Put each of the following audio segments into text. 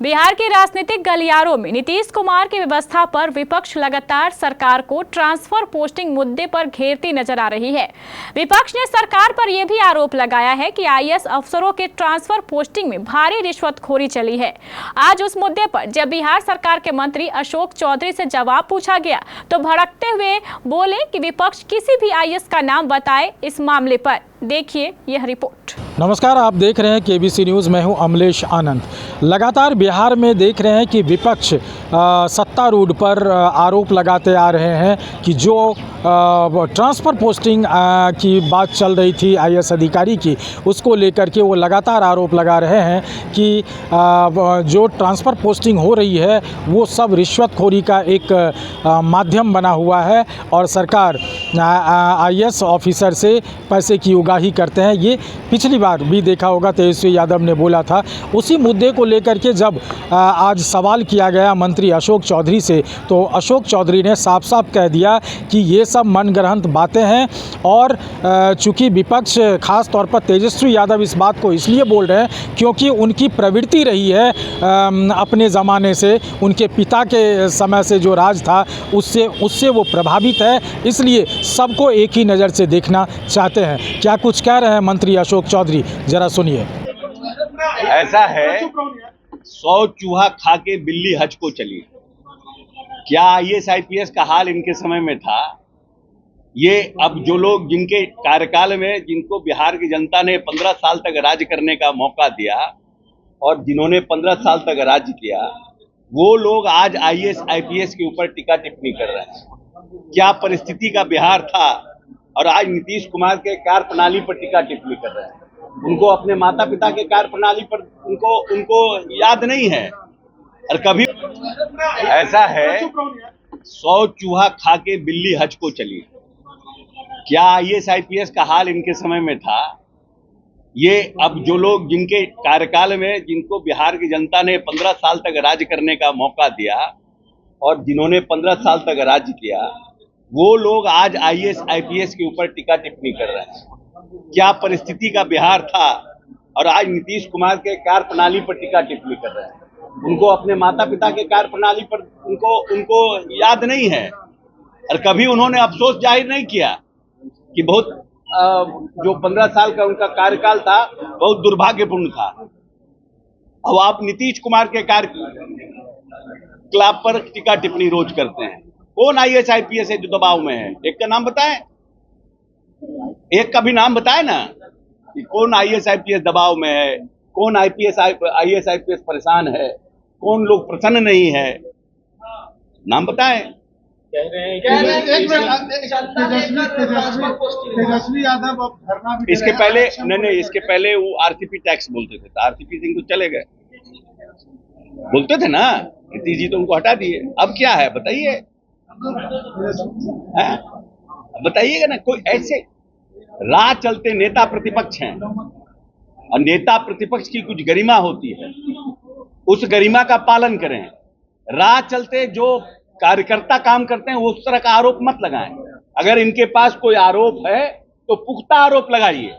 बिहार के राजनीतिक गलियारों में नीतीश कुमार की व्यवस्था पर विपक्ष लगातार सरकार को ट्रांसफर पोस्टिंग मुद्दे पर घेरती नजर आ रही है। विपक्ष ने सरकार पर यह भी आरोप लगाया है कि आईएएस अफसरों के ट्रांसफर पोस्टिंग में भारी रिश्वतखोरी चली है। आज उस मुद्दे पर जब बिहार सरकार के मंत्री अशोक चौधरी से जवाब पूछा गया तो भड़कते हुए बोले कि विपक्ष किसी भी आईएएस का नाम बताए इस मामले पर। देखिए यह रिपोर्ट। नमस्कार, आप देख रहे हैं केबीसी न्यूज़। मैं हूं अमलेश आनंद। लगातार बिहार में देख रहे हैं कि विपक्ष सत्तारूढ़ पर आरोप लगाते आ रहे हैं कि जो ट्रांसफ़र पोस्टिंग की बात चल रही थी आईएएस अधिकारी की, उसको लेकर के वो लगातार आरोप लगा रहे हैं कि जो ट्रांसफ़र पोस्टिंग हो रही है वो सब रिश्वतखोरी का एक माध्यम बना हुआ है और सरकार आईएएस ऑफिसर से पैसे की उगाही करते हैं। ये पिछली बार भी देखा होगा, तेजस्वी यादव ने बोला था। उसी मुद्दे को लेकर के जब आज सवाल किया गया मंत्री अशोक चौधरी से, तो अशोक चौधरी ने साफ साफ कह दिया कि ये सब मनगढ़ंत बातें हैं और चूंकि विपक्ष खास तौर पर तेजस्वी यादव इस बात को इसलिए बोल रहे हैं क्योंकि उनकी प्रवृत्ति रही है अपने ज़माने से, उनके पिता के समय से जो राज था उससे वो प्रभावित है, इसलिए सबको एक ही नज़र से देखना चाहते हैं। क्या कुछ कह रहे हैं मंत्री अशोक चौधरी, जरा सुनिए। ऐसा है, 100 चूहा खा के बिल्ली हज को चली। क्या आईएएस आईपीएस का हाल इनके समय में था? ये अब जो लोग जिनके कार्यकाल में जिनको बिहार की जनता ने 15 साल तक राज करने का मौका दिया और जिन्होंने 15 साल तक राज किया, वो लोग आज आईएएस आईपीएस के ऊपर टीका टिप्पणी कर रहे हैं। क्या परिस्थिति का बिहार था और आज नीतीश कुमार के कार्य प्रणाली पर टीका टिप्पणी कर रहे हैं। उनको अपने माता पिता के कार्य प्रणाली पर उनको याद नहीं है। और कभी ऐसा है, 100 चूहा खा के बिल्ली हज को चली। क्या आईएएस आईपीएस का हाल इनके समय में था? ये अब जो लोग जिनके कार्यकाल में जिनको बिहार की जनता ने 15 साल तक राज करने का मौका दिया और जिन्होंने 15 साल तक राज किया, वो लोग आज आईएएस आईपीएस के ऊपर टीका टिप्पणी कर रहे हैं। क्या परिस्थिति का बिहार था और आज नीतीश कुमार के कार्य प्रणाली पर टीका टिप्पणी कर रहे हैं। उनको अपने माता पिता के कार्य प्रणाली पर उनको याद नहीं है और कभी उन्होंने अफसोस जाहिर नहीं किया कि बहुत जो 15 साल का उनका कार्यकाल था बहुत दुर्भाग्यपूर्ण था। अब आप नीतीश कुमार के कार्यकलाप पर टीका टिप्पणी रोज करते हैं। कौन आईएएस आईपीएस है जो दबाव में है? एक का नाम बताएं, एक का भी नाम बताएं ना कि कौन आईएएस आईपीएस दबाव में है, कौन आईएएस आईपीएस परेशान है, कौन लोग प्रसन्न नहीं है, नाम बताएं। तेजस्वी यादव अब धरना भी इसके पहले वो आरसीपी टैक्स बोलते थे, आरसीपी सिंह तो चले गए, बोलते थे ना, नीतीश जी तो उनको हटा दिए। अब क्या है बताइए, बताइएगा ना। कोई ऐसे राह चलते नेता प्रतिपक्ष हैं और नेता प्रतिपक्ष की कुछ गरिमा होती है, उस गरिमा का पालन करें। राह चलते जो कार्यकर्ता काम करते हैं उस तरह का आरोप मत लगाएं। अगर इनके पास कोई आरोप है तो पुख्ता आरोप लगाइए,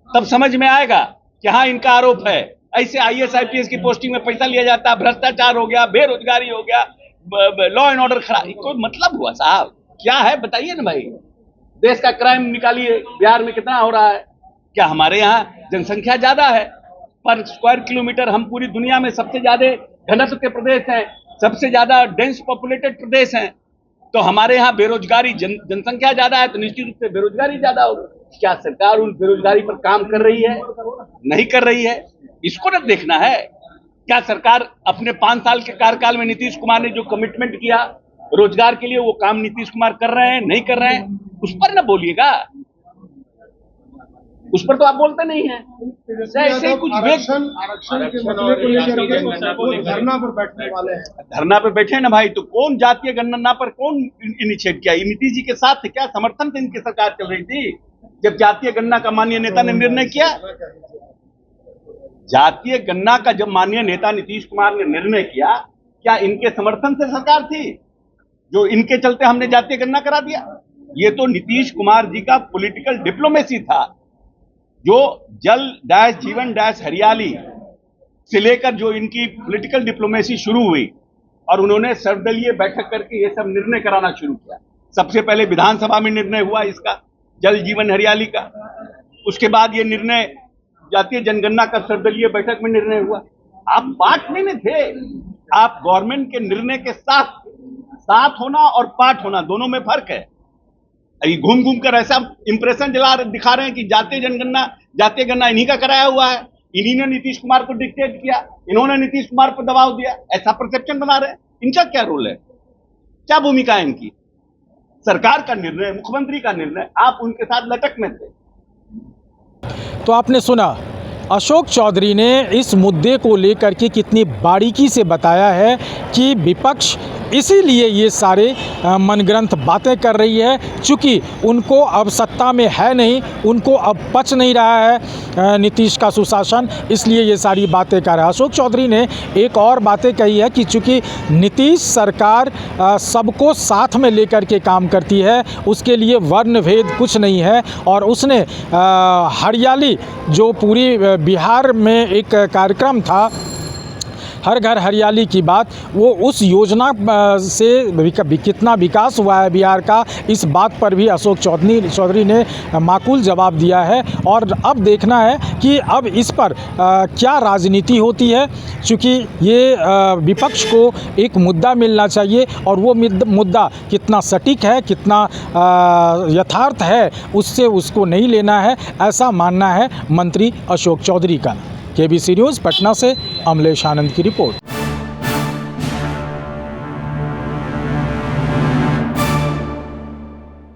तब समझ में आएगा कि हाँ इनका आरोप है। ऐसे आईएएस आईपीएस की पोस्टिंग में पैसा लिया जाता है, भ्रष्टाचार हो गया, बेरोजगारी हो गया, लॉ एंड ऑर्डर खराब, कोई मतलब हुआ साहब? क्या है बताइए ना भाई। देश का क्राइम निकालिए, बिहार में कितना हो रहा है? क्या हमारे यहाँ जनसंख्या ज्यादा है पर स्क्वायर किलोमीटर? हम पूरी दुनिया में सबसे ज्यादा घनत्व के प्रदेश हैं, सबसे ज्यादा डेंस पॉपुलेटेड प्रदेश हैं, तो हमारे यहाँ बेरोजगारी जनसंख्या ज्यादा है तो निश्चित रूप से बेरोजगारी ज्यादा होगी। क्या सरकार उन बेरोजगारी पर काम कर रही है? नहीं कर रही है, इसको न देखना है। क्या सरकार अपने 5 साल के कार्यकाल में नीतीश कुमार ने जो कमिटमेंट किया रोजगार के लिए, वो काम नीतीश कुमार कर रहे हैं नहीं कर रहे हैं? उस पर ना बोलिएगा, उस पर तो आप बोलते नहीं हैं। ऐसे कुछ आरक्षण के मसले को लेकर के धरना पर बैठने वाले हैं। धरना पर बैठे ना भाई, तो कौन जातीय गणना पर कौन इनिशिएट किया? नीतीश जी के साथ थे क्या? समर्थन से इनकी सरकार चल रही थी जब जातीय गणना का माननीय नेता ने निर्णय किया। जातीय गणना का जब माननीय नेता नीतीश कुमार ने निर्णय किया, क्या इनके समर्थन से सरकार थी जो इनके चलते हमने जातीय गणना करा दिया? ये तो नीतीश कुमार जी का पॉलिटिकल डिप्लोमेसी था जो जल डैश जीवन डैश हरियाली से लेकर जो इनकी पॉलिटिकल डिप्लोमेसी शुरू हुई और उन्होंने सर्वदलीय बैठक करके ये सब निर्णय कराना शुरू किया। सबसे पहले विधानसभा में निर्णय हुआ इसका, जल जीवन हरियाली का। उसके बाद ये निर्णय जातीय जनगणना का सर्वदलीय बैठक में निर्णय हुआ। आप पार्ट में थे, आप गवर्नमेंट के निर्णय के साथ होना और पार्ट होना दोनों में फर्क है। अभी घूम घूम कर ऐसा इंप्रेशन दिखा रहे हैं कि जातीय गणना इन्हीं का कराया हुआ है, इन्हीं ने नीतीश कुमार को डिक्टेट किया, इन्होंने नीतीश कुमार पर दबाव दिया, ऐसा परसेप्शन बना रहे हैं। इनका क्या रोल है, क्या भूमिका है इनकी? सरकार का निर्णय, मुख्यमंत्री का निर्णय, आप उनके साथ लटक में थे। तो आपने सुना अशोक चौधरी ने इस मुद्दे को लेकर के कितनी बारीकी से बताया है कि विपक्ष इसीलिए ये सारे मनगढ़ंत बातें कर रही है, चूँकि उनको अब सत्ता में है नहीं, उनको अब पच नहीं रहा है नीतीश का सुशासन, इसलिए ये सारी बातें कर रहा है। अशोक चौधरी ने एक और बातें कही है कि चूँकि नीतीश सरकार सबको साथ में लेकर के काम करती है, उसके लिए वर्ण भेद कुछ नहीं है, और उसने हरियाली जो पूरी बिहार में एक कार्यक्रम था हर घर हरियाली की बात, वो उस योजना से कितना विकास हुआ है बिहार का, इस बात पर भी अशोक चौधरी ने माकूल जवाब दिया है। और अब देखना है कि अब इस पर क्या राजनीति होती है, क्योंकि ये विपक्ष को एक मुद्दा मिलना चाहिए और वो मुद्दा कितना सटीक है, कितना यथार्थ है, उससे उसको नहीं लेना है, ऐसा मानना है मंत्री अशोक चौधरी का। केबीसी न्यूज़ पटना से अमलेश आनंद की रिपोर्ट।